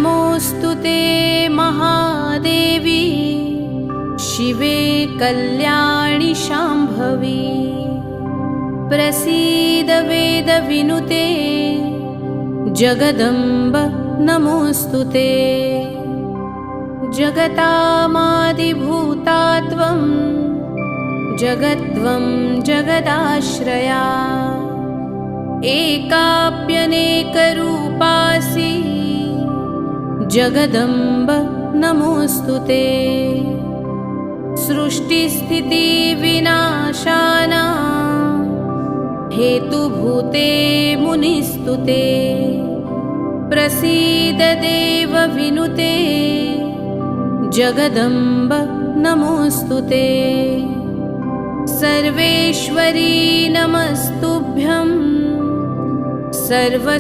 नमोऽस्तु ते महादेवी शिवे कल्याणि शाम्भवी। प्रसीद वेदविनुते जगदम्ब नमोऽस्तु ते। जगतामादिभूता त्वं जगत्त्वं जगदाश्रया। एकाप्यनेकरूपासि जगदम्ब नमोऽस्तु ते। सृष्टिस्थितिविनाशाना हेतुभूते मुनिस्तु ते। प्रसीद देवविनुते जगदम्ब नमोऽस्तु ते। सर्वेश्वरी नमस्तुभ्यं सर्व